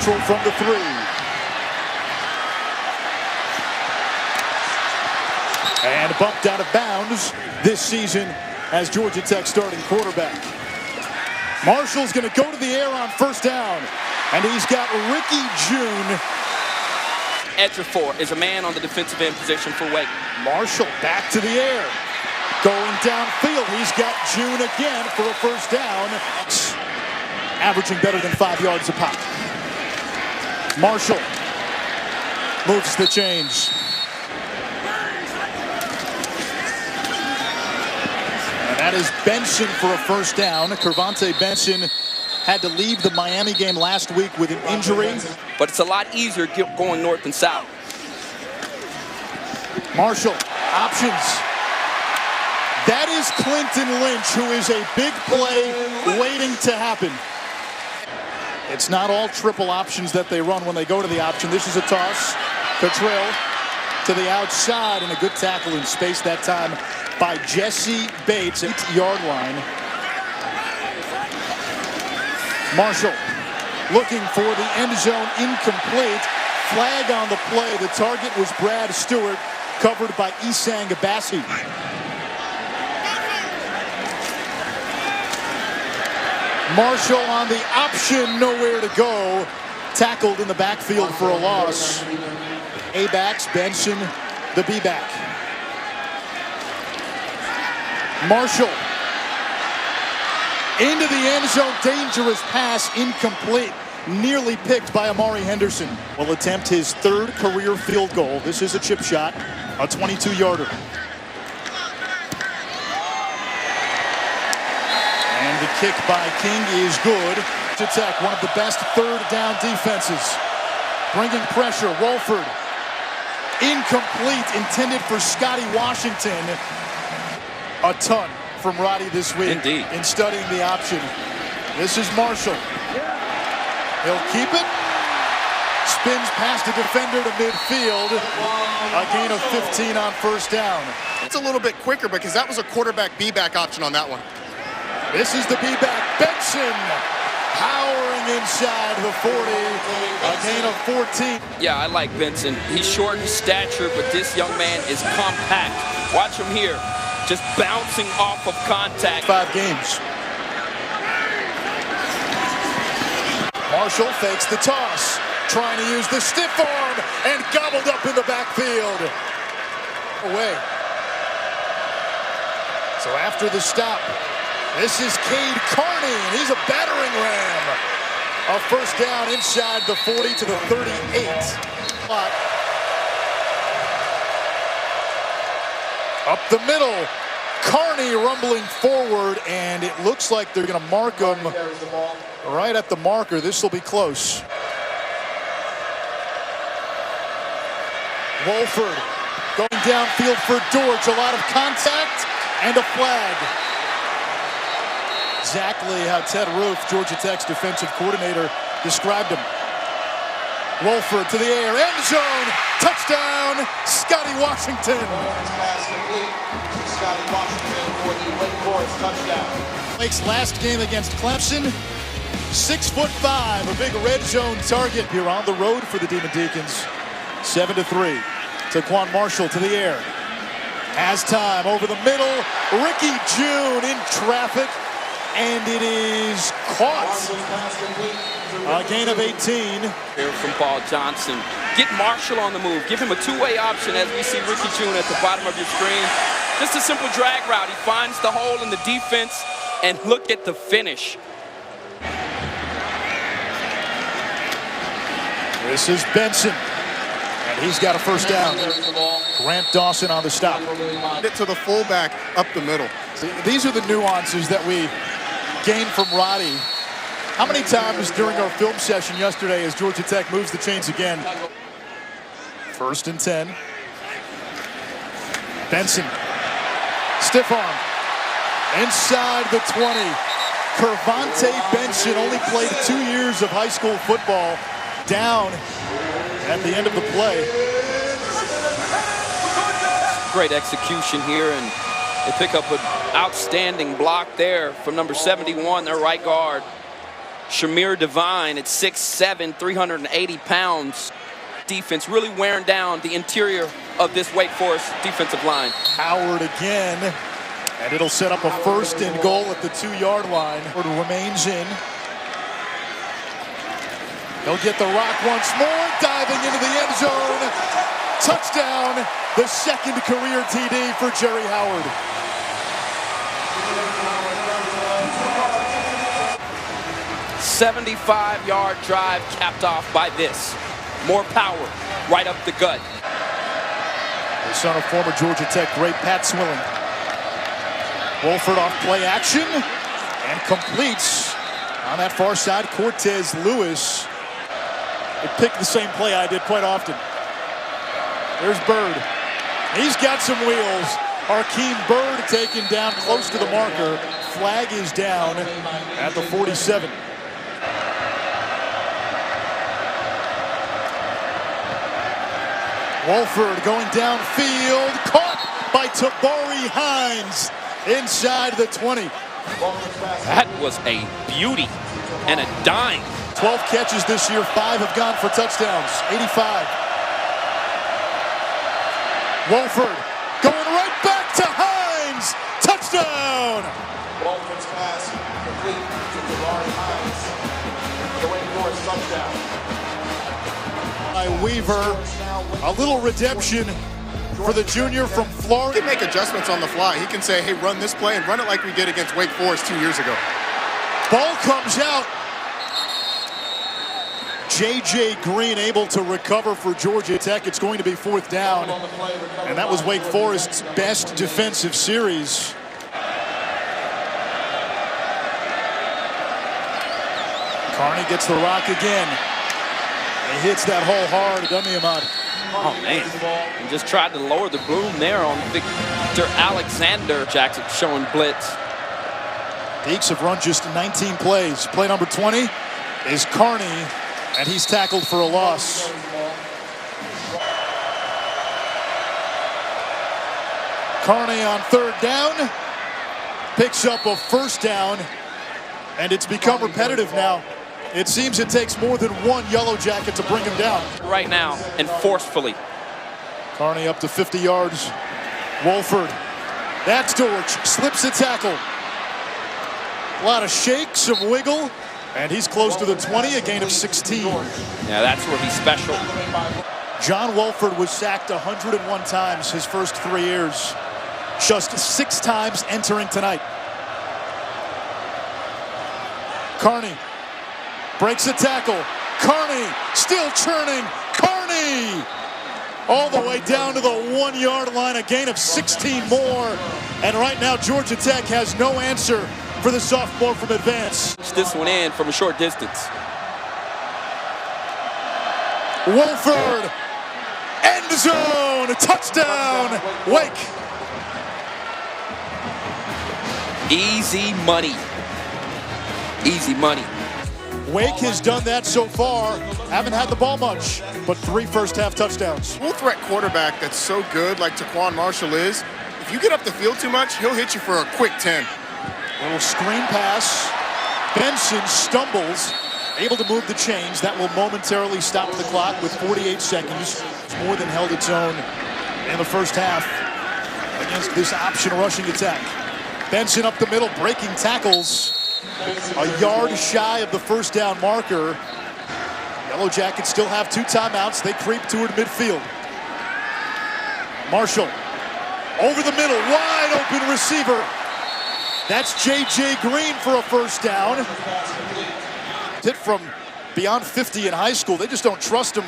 Central from the three. And bumped out of bounds this season as Georgia Tech starting quarterback. Marshall's going to go to the air on first down. And he's got Ricky June. Ejiofor is a man on the defensive end position for Wake. Marshall back to the air. Going downfield, he's got June again for a first down. Averaging better than 5 yards a pop. Marshall moves the chains. And that is Benson for a first down. Kervonte Benson had to leave the Miami game last week with an injury. But it's a lot easier going north and south. Marshall, options. That is Clinton Lynch, who is a big play waiting to happen. It's not all triple options that they run when they go to the option. This is a toss. Cottrell to the outside, and a good tackle in space that time by Jesse Bates, 8-yard line. Marshall looking for the end zone, incomplete. Flag on the play. The target was Brad Stewart, covered by Isang Abassi. Marshall on the option, nowhere to go. Tackled in the backfield for a loss. A-backs, Benson, the B-back. Marshall into the end zone, dangerous pass, incomplete. Nearly picked by Amari Henderson. Will attempt his third career field goal. This is a chip shot, a 22-yarder. And the kick by King is good. To Tech, one of the best third down defenses. Bringing pressure, Wolford. Incomplete, intended for Scotty Washington. A ton from Roddy this week. Indeed. In studying the option. This is Marshall. He'll keep it. Spins past a defender to midfield. A gain of 15 on first down. It's a little bit quicker because that was a quarterback B-back option on that one. This is the B-back. Benson powering inside the 40. A gain of 14. Yeah, I like Benson. He's short in stature, but this young man is compact. Watch him here. Just bouncing off of contact. 5 games. Marshall fakes the toss, trying to use the stiff arm, and gobbled up in the backfield. Away. So after the stop, this is Cade Carney, and he's a battering ram. A first down inside the 40 to the 38. Up the middle. Carney rumbling forward, and it looks like they're going to mark him right at the marker. This will be close. Wolford going downfield for Dortch. A lot of contact and a flag. Exactly how Ted Roof, Georgia Tech's defensive coordinator, described him. Wolford to the air, end zone, touchdown, Scotty Washington. Scotty Washington for the Wake Forest touchdown. Lake's last game against Clemson, 6'5", a big red zone target here on the road for the Demon Deacons. 7-3. Taquan Marshall to the air. Has time over the middle. Ricky June in traffic, and it is caught. A gain of 18. Here from Paul Johnson. Get Marshall on the move. Give him a two-way option as we see Ricky June at the bottom of your screen. Just a simple drag route. He finds the hole in the defense, and look at the finish. This is Benson, and he's got a first down. Grant Dawson on the stop. Get to the fullback up the middle. See, these are the nuances that we gain from Roddy. How many times during our film session yesterday as Georgia Tech moves the chains again? 1st and 10. Benson. Stiff arm. Inside the 20. Kervonte Benson only played 2 years of high school football. Down at the end of the play. Great execution here, and they pick up an outstanding block there from number 71, their right guard. Shamir Devine at 6'7", 380 pounds. Defense really wearing down the interior of this Wake Forest defensive line. Howard again, and it'll set up a 1st and goal at the 2-yard line. Howard remains in. He'll get the rock once more, diving into the end zone. Touchdown, the 2nd career TD for Jerry Howard. A 75-yard drive capped off by this. More power right up the gut. The son of former Georgia Tech great Pat Swilling. Wolford off play action and completes on that far side. Cortez Lewis. It picked the same play I did quite often. There's Bird. He's got some wheels. Arkeem Bird taken down close to the marker. Flag is down at the 47. Wolford going downfield, caught by Tabari Hines inside the 20. That was a beauty and a dime. 12 catches this year, 5 have gone for touchdowns, 85. Wolford going right back to Hines, touchdown! Wolford's pass complete to Tabari Hines. The Wake Forest touchdown. By Weaver, a little redemption for the junior from Florida. He can make adjustments on the fly. He can say, hey, run this play and run it like we did against Wake Forest 2 years ago. Ball comes out. J.J. Green able to recover for Georgia Tech. It's going to be 4th down. And that was Wake Forest's best defensive series. Carney gets the rock again. He hits that hole hard, doesn't he, Ahmad? Oh, man. And just tried to lower the boom there on Victor Alexander. Jackson showing blitz. Deacs have run just 19 plays. Play number 20 is Carney, and he's tackled for a loss. Carney on 3rd down, picks up a 1st down, and it's become repetitive now. It seems it takes more than one Yellow Jacket to bring him down. Right now, and forcefully. Carney up to 50 yards. Wolford, that's George, slips a tackle. A lot of shake, some wiggle, and he's close to the 20, a gain of 16. Yeah, that's where he's special. John Wolford was sacked 101 times his first 3 years. Just 6 times entering tonight. Carney breaks a tackle. Carney still churning. Carney all the way down to the 1-yard line, a gain of 16 more. And right now Georgia Tech has no answer for the sophomore from Advance. This one in from a short distance. Wolford, end zone, touchdown, Wake. Easy money. Easy money. Wake has done that so far. Haven't had the ball much, but 3 first-half touchdowns. Full-threat quarterback that's so good like Taquan Marshall is, if you get up the field too much, he'll hit you for a quick 10. Little screen pass. Benson stumbles, able to move the chains. That will momentarily stop the clock with 48 seconds. It's more than held its own in the first half against this option rushing attack. Benson up the middle, breaking tackles. A yard shy of the 1st down marker. Yellow Jackets still have 2 timeouts. They creep toward midfield. Marshall over the middle, wide open receiver. That's J.J. Green for a 1st down. Hit from beyond 50 in high school. They just don't trust him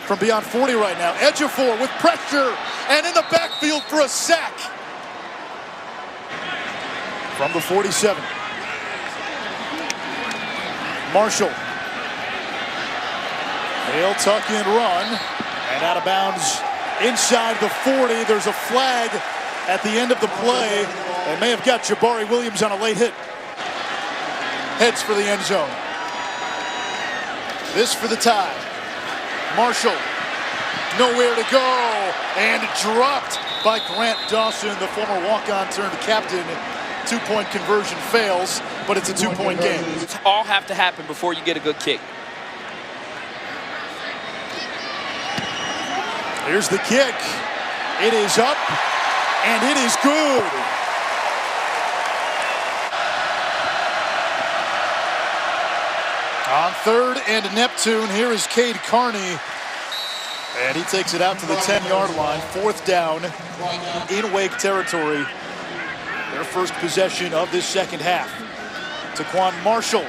from beyond 40 right now. Ejiofor with pressure and in the backfield for a sack. From the 47. Marshall. They'll tuck in run and out of bounds inside the 40. There's a flag at the end of the play. They may have got Jabari Williams on a late hit. Heads for the end zone. This for the tie. Marshall, nowhere to go, and dropped by Grant Dawson, the former walk-on turned captain two-point conversion fails, but it's a two-point game. All have to happen before you get a good kick. Here's the kick. It is up, and it is good. On third and Neptune, here is Cade Carney. And he takes it out to the 10-yard line. Fourth down in Wake territory. Their first possession of this second half. Taquan Marshall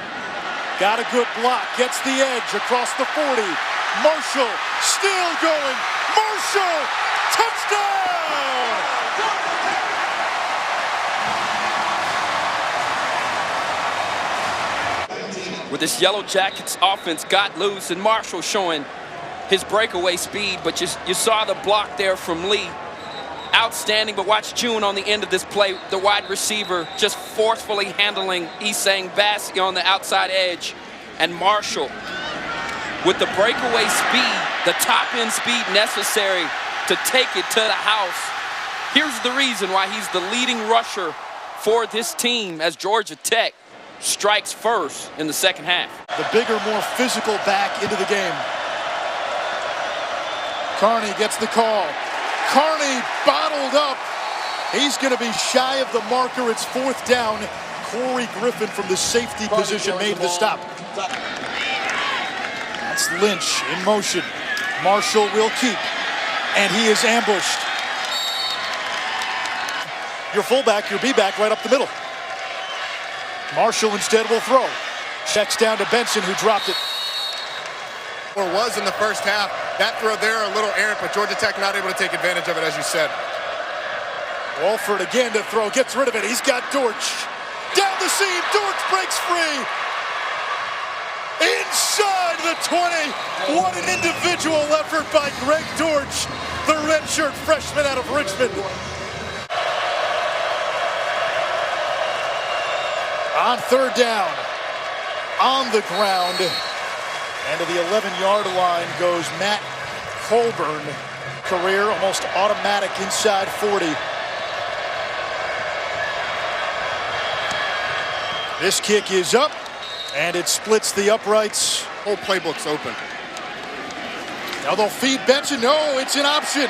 got a good block, gets the edge across the 40. Marshall still going. Marshall, touchdown! With this Yellow Jackets offense got loose, and Marshall showing his breakaway speed, but you saw the block there from Lee. Outstanding, but watch June on the end of this play, the wide receiver just forcefully handling Isang Bassi on the outside edge, and Marshall with the breakaway speed, the top end speed necessary to take it to the house. Here's the reason why he's the leading rusher for this team as Georgia Tech strikes first in the second half. The bigger, more physical back into the game. Carney gets the call. Carney bottled up. He's going to be shy of the marker. It's fourth down. Corey Griffin from the safety position made the stop. That's Lynch in motion. Marshall will keep. And he is ambushed. Your fullback, your B-back right up the middle. Marshall instead will throw. Checks down to Benson, who dropped it. Or was in the first half. That throw there a little errant, but Georgia Tech not able to take advantage of it, as you said. Walford again to throw, gets rid of it. He's got Dortch. Down the seam, Dortch breaks free. Inside the 20. What an individual effort by Greg Dortch, the redshirt freshman out of Richmond. On third down, on the ground, and to the 11-yard line goes Matt Colburn. Career almost automatic inside 40. This kick is up, and it splits the uprights. Whole playbook's open. Now they'll feed Benson. No, it's an option.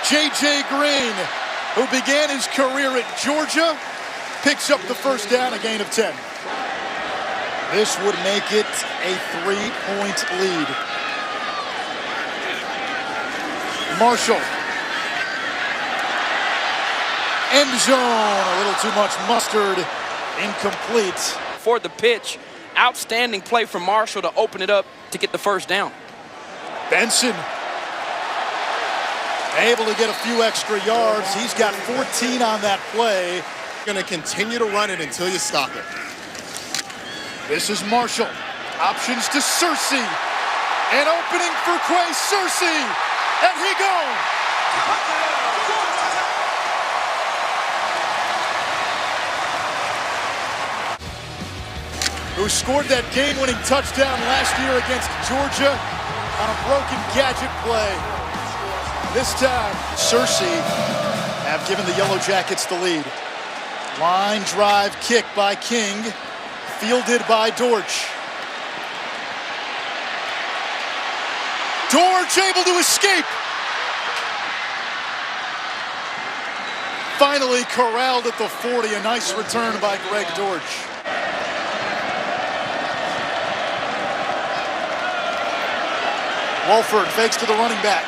J.J. Green, who began his career at Georgia, picks up the first down, a gain of 10. This would make it a 3-point lead. Marshall. End zone, a little too much mustard, incomplete. For the pitch, outstanding play from Marshall to open it up to get the first down. Benson able to get a few extra yards. He's got 14 on that play. Going to continue to run it until you stop it. This is Marshall. Options to Searcy. An opening for Quay Searcy. And he goes. Who scored that game-winning touchdown last year against Georgia on a broken gadget play. This time, Searcy have given the Yellow Jackets the lead. Line drive kick by King, fielded by Dortch. Dortch able to escape. Finally corralled at the 40, a nice return by Greg Dortch. Walford fakes to the running back.